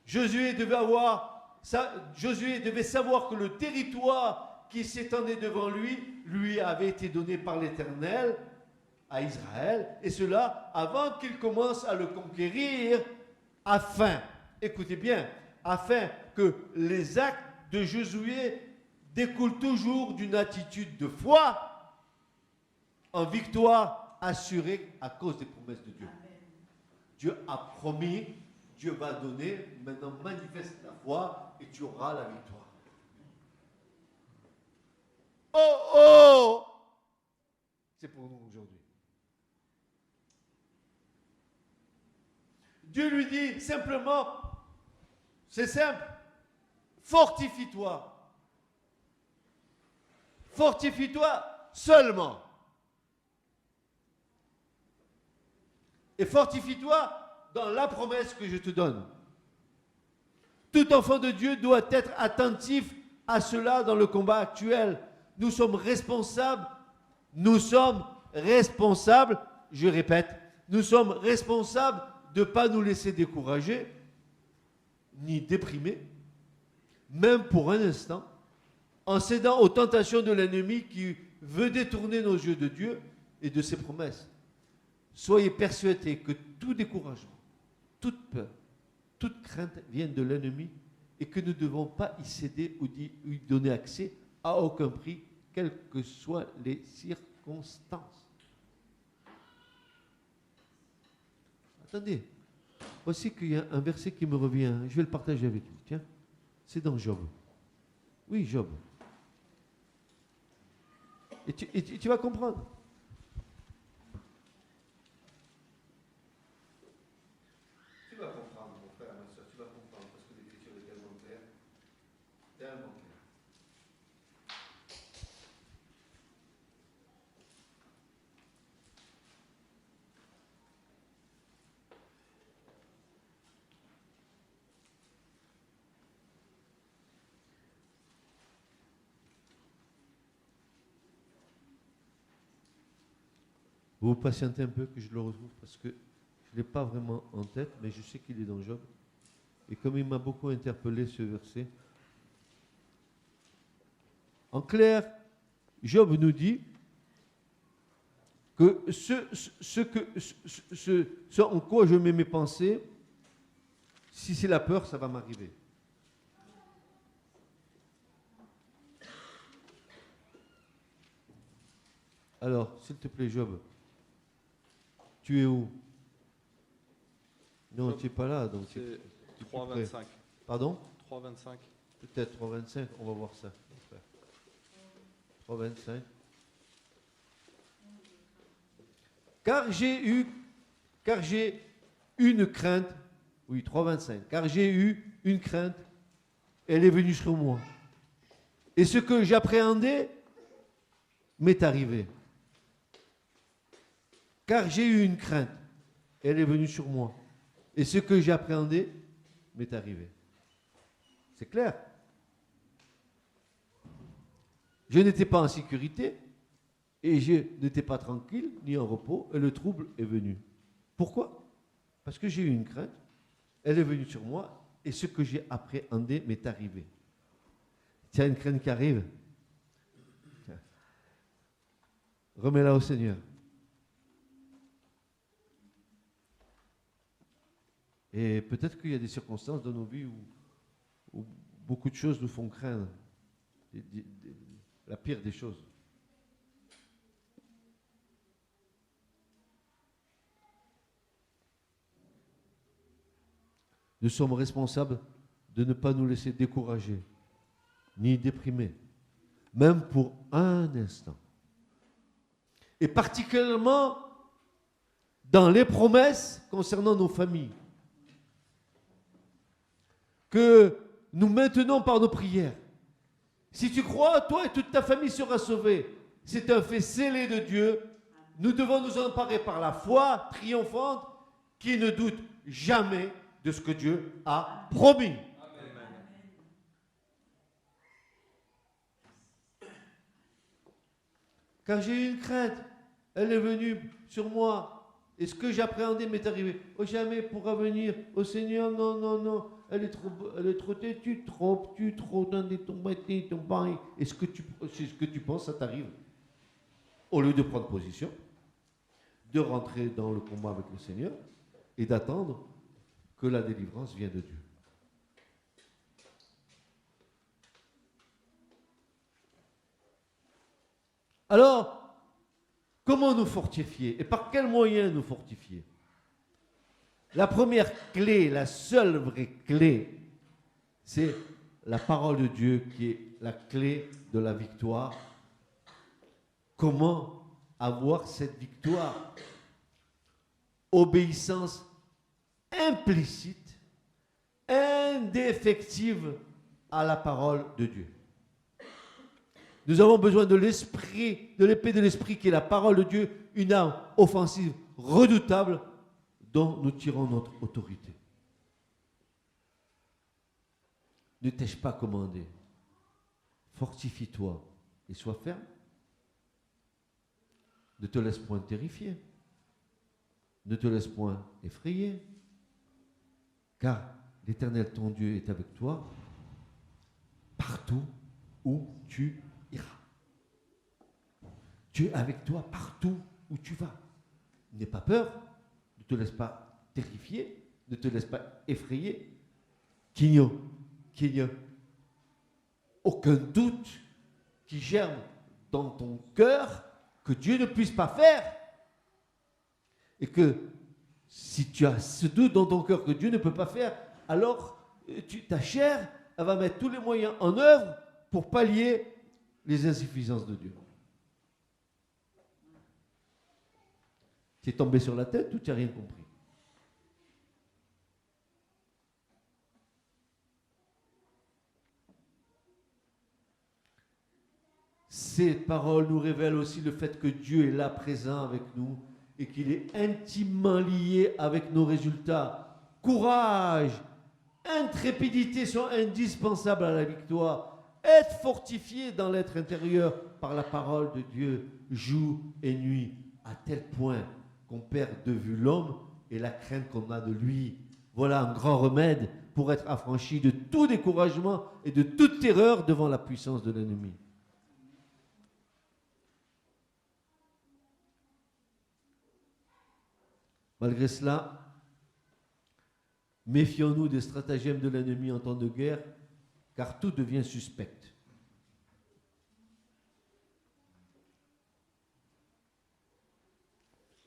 Josué devait savoir que le territoire qui s'étendait devant lui avait été donné par l'Éternel à Israël, et cela avant qu'il commence à le conquérir, écoutez bien, afin que les actes de Josué découlent toujours d'une attitude de foi en victoire assurée à cause des promesses de Dieu. Amen. Dieu a promis, Dieu va donner, maintenant manifeste la foi et tu auras la victoire. Oh! C'est pour nous aujourd'hui. Dieu lui dit simplement, c'est simple, fortifie-toi. Fortifie-toi seulement. Et fortifie-toi dans la promesse que je te donne. Tout enfant de Dieu doit être attentif à cela dans le combat actuel. Nous sommes responsables, je répète, nous sommes responsables de ne pas nous laisser décourager, ni déprimer, même pour un instant, en cédant aux tentations de l'ennemi qui veut détourner nos yeux de Dieu et de ses promesses. Soyez persuadés que tout découragement, toute peur, toute crainte viennent de l'ennemi et que nous ne devons pas y céder ou y donner accès à aucun prix, quelles que soient les circonstances. Attendez, voici qu'il y a un verset qui me revient, je vais le partager avec vous. Tiens, c'est dans Job. Oui, Job. Et tu vas comprendre. Tu vas comprendre, mon frère, ma soeur, tu vas comprendre, parce que l'écriture est tellement claire. Tellement claire. Vous patientez un peu que je le retrouve parce que je ne l'ai pas vraiment en tête, mais je sais qu'il est dans Job. Et comme il m'a beaucoup interpellé ce verset, en clair, Job nous dit que ce en quoi je mets mes pensées, si c'est la peur, ça va m'arriver. Alors, s'il te plaît, Job, tu es où? Non, tu n'es pas là. Donc C'est tu es 3,25. Pardon? 3,25. Peut-être 3,25, on va voir ça. 3,25. Car j'ai une crainte, oui, 3,25, car j'ai eu une crainte, elle est venue sur moi. Et ce que j'appréhendais m'est arrivé. Car j'ai eu une crainte, elle est venue sur moi. Et ce que j'appréhendais m'est arrivé. C'est clair. Je n'étais pas en sécurité et je n'étais pas tranquille ni en repos et le trouble est venu. Pourquoi? Parce que j'ai eu une crainte, elle est venue sur moi et ce que j'ai appréhendé m'est arrivé. Tu as une crainte qui arrive? Remets-la au Seigneur. Et peut-être qu'il y a des circonstances dans nos vies où beaucoup de choses nous font craindre. La pire des choses. Nous sommes responsables de ne pas nous laisser décourager, ni déprimer, même pour un instant. Et particulièrement dans les promesses concernant nos familles, que nous maintenons par nos prières. Si tu crois, toi et toute ta famille sera sauvée. C'est un fait scellé de Dieu. Nous devons nous emparer par la foi triomphante qui ne doute jamais de ce que Dieu a promis. Amen. Car j'ai eu une crainte, elle est venue sur moi. Et ce que j'appréhendais m'est arrivé. Oh, jamais pourra venir au Seigneur, non, non, non. Elle est trop têtue, trop dans des tombées, ton bain. Et c'est ce que tu penses, ça t'arrive. Au lieu de prendre position, de rentrer dans le combat avec le Seigneur et d'attendre que la délivrance vienne de Dieu. Alors, comment nous fortifier et par quels moyens nous fortifier? La première clé, la seule vraie clé, c'est la parole de Dieu qui est la clé de la victoire. Comment avoir cette victoire? Obéissance implicite, indéfectible à la parole de Dieu. Nous avons besoin de l'esprit, de l'épée de l'esprit qui est la parole de Dieu, une arme offensive redoutable dont nous tirons notre autorité. Ne t'ai-je pas commandé? Fortifie-toi et sois ferme. Ne te laisse point terrifier. Ne te laisse point effrayer. Car l'Éternel ton Dieu est avec toi partout où tu iras. Dieu est avec toi partout où tu vas. N'aie pas peur. Ne te laisse pas terrifier, ne te laisse pas effrayer, qu'il n'y ait aucun doute qui germe dans ton cœur que Dieu ne puisse pas faire. Et que si tu as ce doute dans ton cœur que Dieu ne peut pas faire, alors ta chair, elle va mettre tous les moyens en œuvre pour pallier les insuffisances de Dieu. Tu es tombé sur la tête ou tu n'as rien compris? Ces paroles nous révèlent aussi le fait que Dieu est là présent avec nous et qu'il est intimement lié avec nos résultats. Courage, intrépidité sont indispensables à la victoire. Être fortifié dans l'être intérieur par la parole de Dieu jour et nuit, à tel point qu'on perd de vue l'homme et la crainte qu'on a de lui. Voilà un grand remède pour être affranchi de tout découragement et de toute terreur devant la puissance de l'ennemi. Malgré cela, méfions-nous des stratagèmes de l'ennemi en temps de guerre, car tout devient suspect.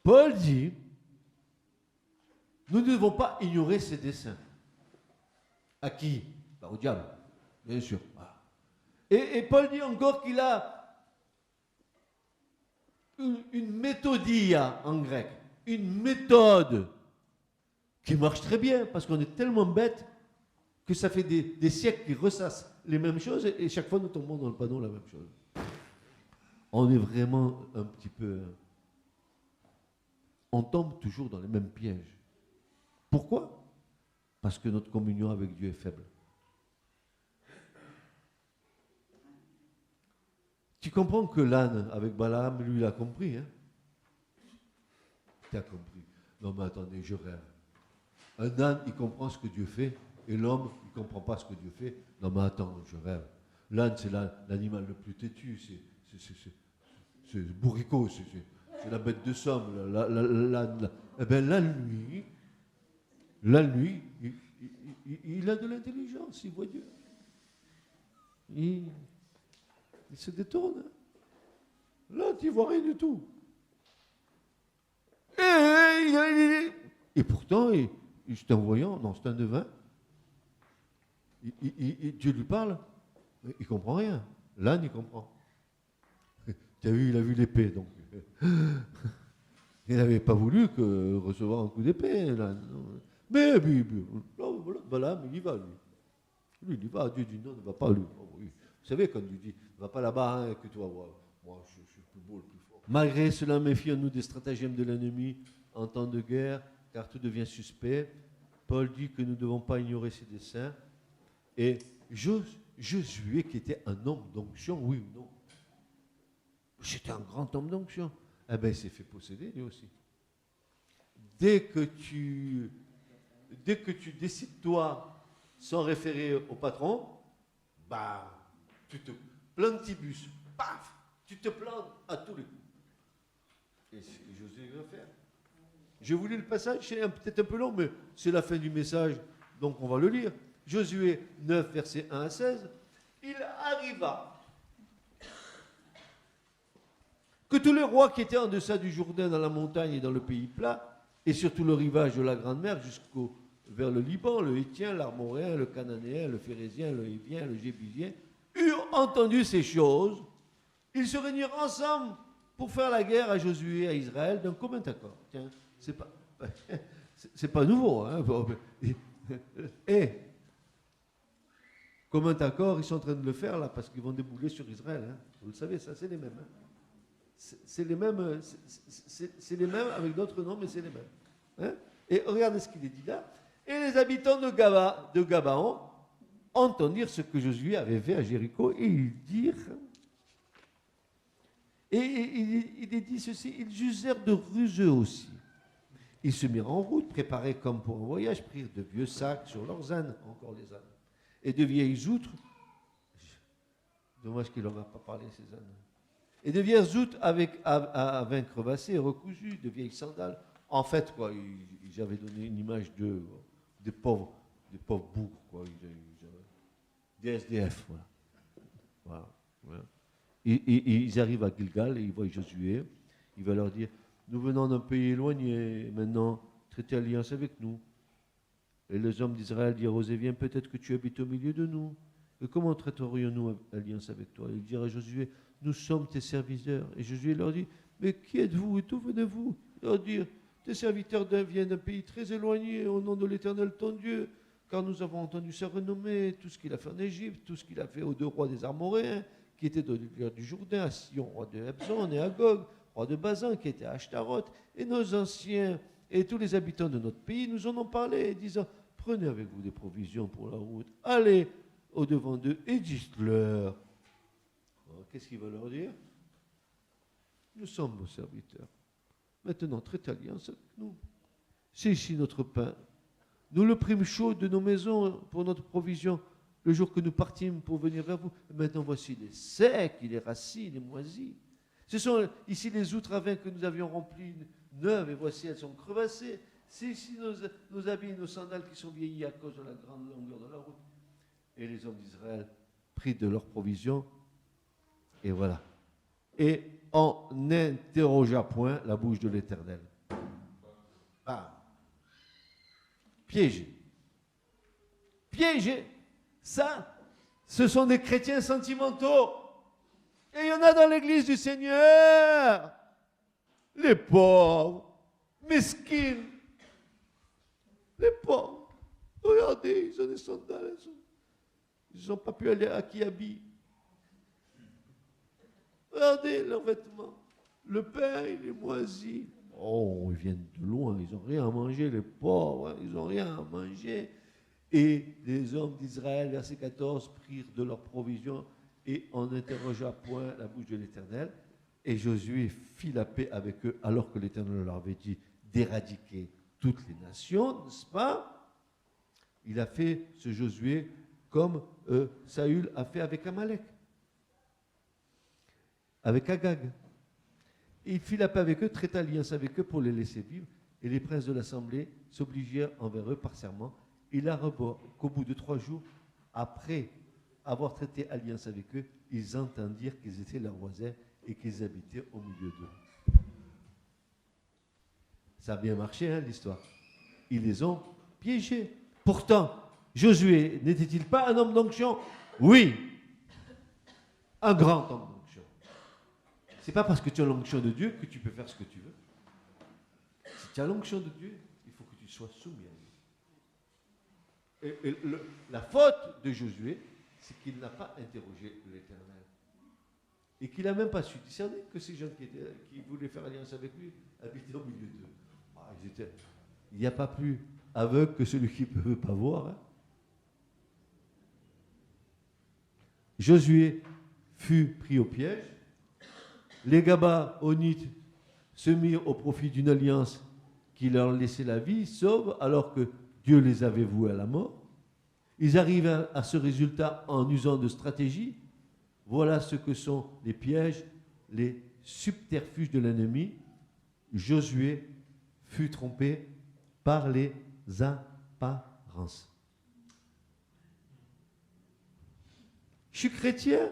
Paul dit, nous ne devons pas ignorer ses desseins. À qui? Au diable, bien sûr. Voilà. Et Paul dit encore qu'il a une méthodia en grec, une méthode qui marche très bien, parce qu'on est tellement bête que ça fait des siècles qu'il ressasse les mêmes choses, et chaque fois nous tombons dans le panneau la même chose. On est vraiment un petit peu... On tombe toujours dans les mêmes pièges. Pourquoi? Parce que notre communion avec Dieu est faible. Tu comprends que l'âne avec Balaam, lui, il a compris, hein? Tu as compris. Non mais attendez, je rêve. Un âne, il comprend ce que Dieu fait, et l'homme, il ne comprend pas ce que Dieu fait. Non mais attends, je rêve. L'âne, c'est l'animal le plus têtu, c'est le bourricot, c'est la bête de somme. L'âne, eh bien l'âne, lui, il a de l'intelligence, il voit Dieu. Il se détourne. Là, tu ne vois rien du tout. Et pourtant, c'est un voyant, non, c'est un devin. Dieu lui parle, il ne comprend rien. L'âne, il comprend. Tu as vu, il a vu l'épée, donc. Il n'avait pas voulu recevoir un coup d'épée, l'âne. Mais, Balaam, il y va, lui. Lui, il y va. Dieu dit non, ne va pas, lui. Oh, oui. Vous savez, quand Dieu dit, ne va pas là-bas, hein, que tu vas voir. Moi, je suis le plus beau, le plus fort. Malgré cela, méfions-nous des stratagèmes de l'ennemi en temps de guerre, car tout devient suspect. Paul dit que nous ne devons pas ignorer ses desseins. Et Josué, qui était un homme d'onction, oui ou non? C'était un grand homme d'onction. Eh bien, il s'est fait posséder, lui aussi. Dès que tu décides, toi, sans référer au patron, bah, tu te plantibus, paf, tu te plantes à tous les coups. Et Josué va faire. Je vous lis le passage, c'est peut-être un peu long, mais c'est la fin du message, donc on va le lire. Josué 9, versets 1 à 16. Il arriva que tous les rois qui étaient en deçà du Jourdain, dans la montagne et dans le pays plat, et sur tout le rivage de la Grande Mer, vers le Liban, le Héthien, l'Armoréen, le Cananéen, le Phérézien, le Hévien, le Jébusien, eurent entendu ces choses. Ils se réunirent ensemble pour faire la guerre à Josué et à Israël d'un commun accord. Tiens, c'est pas nouveau, hein. Et commun accord, ils sont en train de le faire là parce qu'ils vont débouler sur Israël. Hein. Vous le savez, ça c'est les mêmes. Hein. C'est les mêmes avec d'autres noms, mais c'est les mêmes. Hein? Et regardez ce qu'il est dit là. Et les habitants de Gabaon entendirent ce que Josué avait fait à Jéricho, et ils dirent, et il est dit ceci, ils usèrent de ruseux aussi. Ils se mirent en route, préparés comme pour un voyage, prirent de vieux sacs sur leurs ânes, encore des ânes, et de vieilles outres. Dommage qu'il n'en a pas parlé, ces ânes. Et de vieilles outres à vin crevassé et recousu, de vieilles sandales. En fait, quoi, j'avais donné une image des pauvres bougres, quoi. Des SDF, voilà. Et ils arrivent à Gilgal et ils voient Josué. Il va leur dire, nous venons d'un pays éloigné, maintenant traitez alliance avec nous. Et les hommes d'Israël dirent aux Éviens, peut-être que tu habites au milieu de nous. Et comment traiterions-nous alliance avec toi? Il dira à Josué, nous sommes tes serviteurs. Et Josué leur dit, mais qui êtes-vous et d'où venez-vous? Ils leur dirent, tes serviteurs viennent d'un pays très éloigné, au nom de l'Éternel ton Dieu, car nous avons entendu sa renommée, tout ce qu'il a fait en Égypte, tout ce qu'il a fait aux deux rois des Amoréens, qui étaient au milieu du Jourdain, à Sion, roi de Hebzon, et à Gog, roi de Bazan, qui était à Ashtaroth, et nos anciens et tous les habitants de notre pays nous en ont parlé, disant, prenez avec vous des provisions pour la route, allez au-devant d'eux et dites-leur. Qu'est-ce qu'il va leur dire? Nous sommes vos serviteurs. Maintenant, traitez alliance avec nous. C'est ici notre pain. Nous le prîmes chaud de nos maisons pour notre provision le jour que nous partîmes pour venir vers vous. Et maintenant, voici les secs, les racines, les moisis. Ce sont ici les outres à vin que nous avions remplis neuves et voici elles sont crevassées. C'est ici nos habits et nos sandales qui sont vieillis à cause de la grande longueur de la route. Et les hommes d'Israël prirent de leurs provisions, et voilà. Et on n'interrogea point la bouche de l'Éternel. Ah. Piégé. Piégé. Ça, ce sont des chrétiens sentimentaux. Et il y en a dans l'église du Seigneur. Les pauvres, mesquines. Les pauvres. Regardez, ils ont des sandales. Ils n'ont pas pu aller à Kiabi. Regardez leurs vêtements. Le pain, il est moisi. Oh, ils viennent de loin. Ils n'ont rien à manger, les pauvres. Hein, ils n'ont rien à manger. Et les hommes d'Israël, verset 14, prirent de leurs provisions et on n'interrogea point la bouche de l'Éternel. Et Josué fit la paix avec eux alors que l'Éternel leur avait dit d'éradiquer toutes les nations, n'est-ce pas? Il a fait ce Josué comme Saül a fait avec Amalek, avec Agag. Et il fit la paix avec eux, traita alliance avec eux pour les laisser vivre. Et les princes de l'assemblée s'obligèrent envers eux par serment. Il arriva qu'au bout de 3 jours, après avoir traité alliance avec eux, ils entendirent qu'ils étaient leurs voisins et qu'ils habitaient au milieu d'eux. Ça a bien marché, hein, l'histoire. Ils les ont piégés. Pourtant, Josué n'était-il pas un homme d'onction? Oui, un grand homme d'onction. C'est pas parce que tu as l'onction de Dieu que tu peux faire ce que tu veux. Si tu as l'onction de Dieu, il faut que tu sois soumis à lui. Et la faute de Josué, c'est qu'il n'a pas interrogé l'Éternel. Et qu'il n'a même pas su discerner que ces gens qui voulaient faire alliance avec lui habitaient au milieu d'eux. Ah, il n'y a pas plus aveugle que celui qui ne peut pas voir. Hein. Josué fut pris au piège. Les Gabaonites se mirent au profit d'une alliance qui leur laissait la vie sauve alors que Dieu les avait voués à la mort. Ils arrivent à ce résultat en usant de stratégie. Voilà ce que sont les pièges, les subterfuges de l'ennemi. Josué fut trompé par les apparences. Je suis chrétien.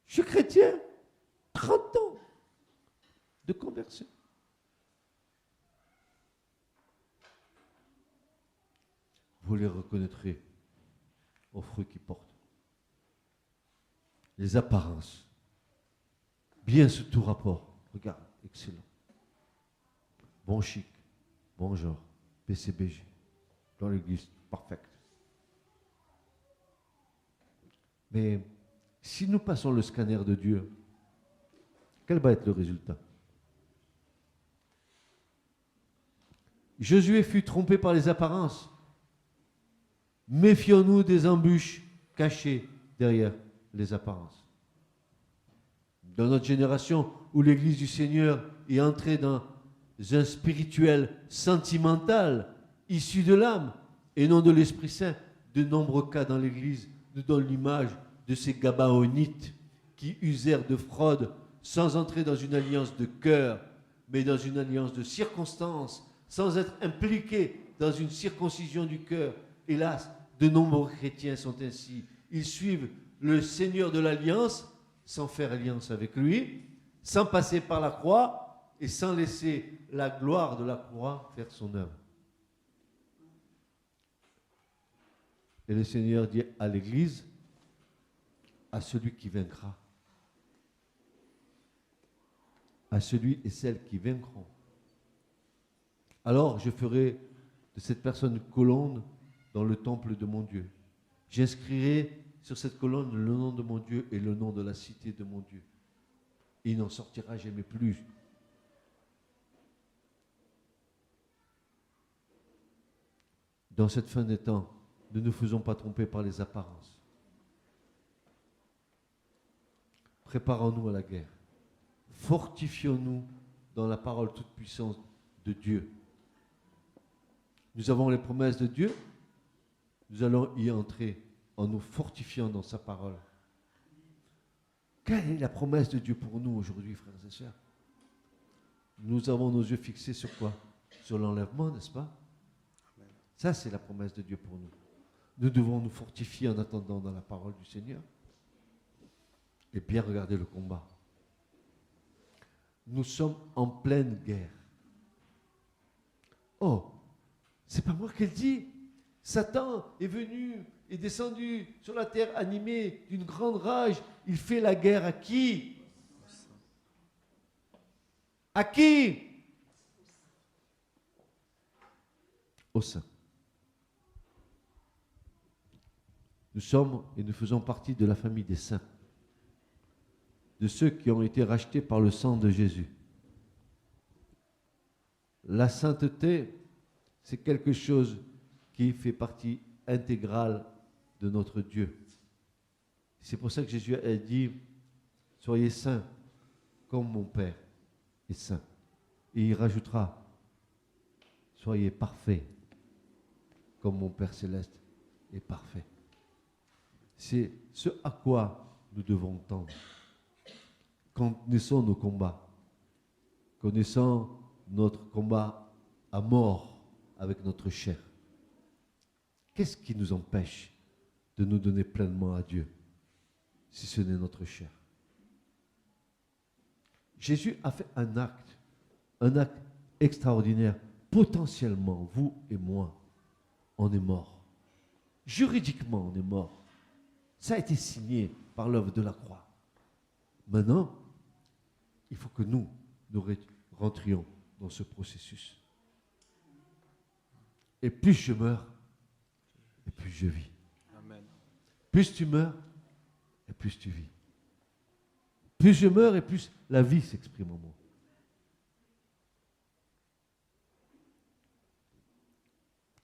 Je suis chrétien. 30 ans de conversion. Vous les reconnaîtrez aux fruits qu'ils portent. Les apparences. Bien sous tout rapport. Regarde, excellent. Bon chic, bon genre, PCBG. Dans l'église, parfaite. Mais si nous passons le scanner de Dieu, quel va être le résultat? Josué fut trompé par les apparences. Méfions-nous des embûches cachées derrière les apparences. Dans notre génération où l'Église du Seigneur est entrée dans un spirituel sentimental issu de l'âme et non de l'Esprit Saint, de nombreux cas dans l'Église nous donnent l'image de ces Gabaonites qui usèrent de fraude sans entrer dans une alliance de cœur, mais dans une alliance de circonstances, sans être impliqués dans une circoncision du cœur. Hélas, de nombreux chrétiens sont ainsi. Ils suivent le Seigneur de l'Alliance sans faire alliance avec lui, sans passer par la croix et sans laisser la gloire de la croix faire son œuvre. Et le Seigneur dit à l'Église, à celui qui vaincra, à celui et celle qui vaincront. Alors je ferai de cette personne une colonne dans le temple de mon Dieu. J'inscrirai sur cette colonne le nom de mon Dieu et le nom de la cité de mon Dieu. Et il n'en sortira jamais plus. Dans cette fin des temps, ne nous faisons pas tromper par les apparences. Préparons-nous à la guerre. Fortifions-nous dans la parole toute puissante de Dieu. Nous avons les promesses de Dieu. Nous allons y entrer en nous fortifiant dans sa parole. Quelle est la promesse de Dieu pour nous aujourd'hui, frères et sœurs? Nous avons nos yeux fixés sur quoi? Sur l'enlèvement, n'est-ce pas? Ça, c'est la promesse de Dieu pour nous. Nous devons nous fortifier en attendant dans la parole du Seigneur et bien regarder le combat. Nous sommes en pleine guerre. Oh, c'est pas moi qui le dis. Satan est venu, est descendu sur la terre animé d'une grande rage. Il fait la guerre à qui? À qui? Au saint. Nous sommes et nous faisons partie de la famille des saints, de ceux qui ont été rachetés par le sang de Jésus. La sainteté, c'est quelque chose qui fait partie intégrale de notre Dieu. C'est pour ça que Jésus a dit, soyez saints comme mon Père est saint. Et il rajoutera, soyez parfaits comme mon Père céleste est parfait. C'est ce à quoi nous devons tendre. Connaissons nos combats. Connaissons notre combat à mort avec notre chair. Qu'est-ce qui nous empêche de nous donner pleinement à Dieu, si ce n'est notre chair? Jésus a fait un acte extraordinaire. Potentiellement, vous et moi, on est morts. Juridiquement, on est morts. Ça a été signé par l'œuvre de la croix. Maintenant, il faut que nous rentrions dans ce processus. Et plus je meurs, et plus je vis. Amen. Plus tu meurs, et plus tu vis. Plus je meurs, et plus la vie s'exprime en moi.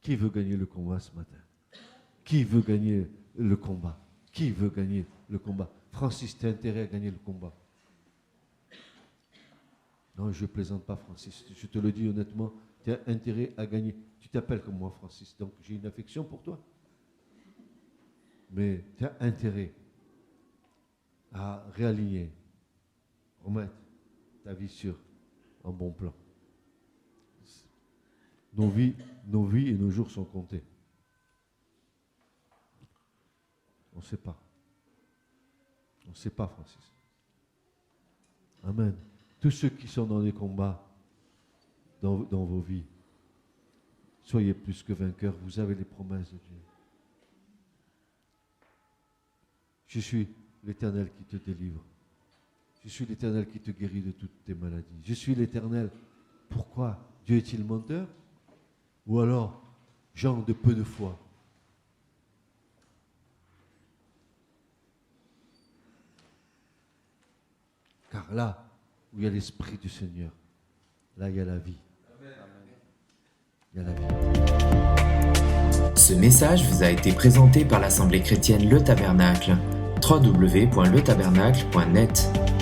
Qui veut gagner le combat ce matin? Qui veut gagner le combat? Qui veut gagner le combat? Francis, tu as intérêt à gagner le combat. Non, je ne plaisante pas, Francis. Je te le dis honnêtement, tu as intérêt à gagner. Tu t'appelles comme moi, Francis, donc j'ai une affection pour toi. Mais tu as intérêt à réaligner, remettre ta vie sur un bon plan. Nos vies et nos jours sont comptés. On ne sait pas. On ne sait pas, Francis. Amen. Tous ceux qui sont dans les combats, dans vos vies, soyez plus que vainqueurs. Vous avez les promesses de Dieu. Je suis l'Éternel qui te délivre. Je suis l'Éternel qui te guérit de toutes tes maladies. Je suis l'Éternel. Pourquoi? Dieu est-il menteur? Ou alors, gens de peu de foi? Car là où il y a l'Esprit du Seigneur, là il y a la vie. Il y a la vie. Ce message vous a été présenté par l'Assemblée chrétienne Le Tabernacle. www.letabernacle.net